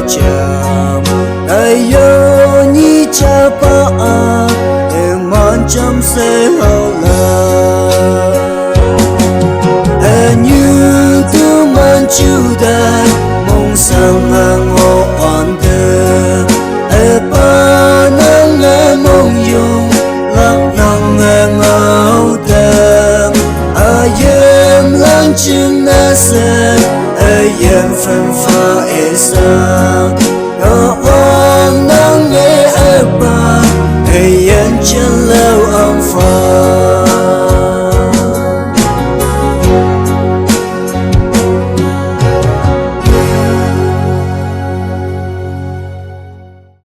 chạm ai yo ni cha pa em man chăm sẽ hậu là như tu man chu đai mong sang ngang ngô oan đơ pa nang nghe mong yung lăng nang nghe ngao đơ yếm lăng chừng na sen yếm phân pha e sa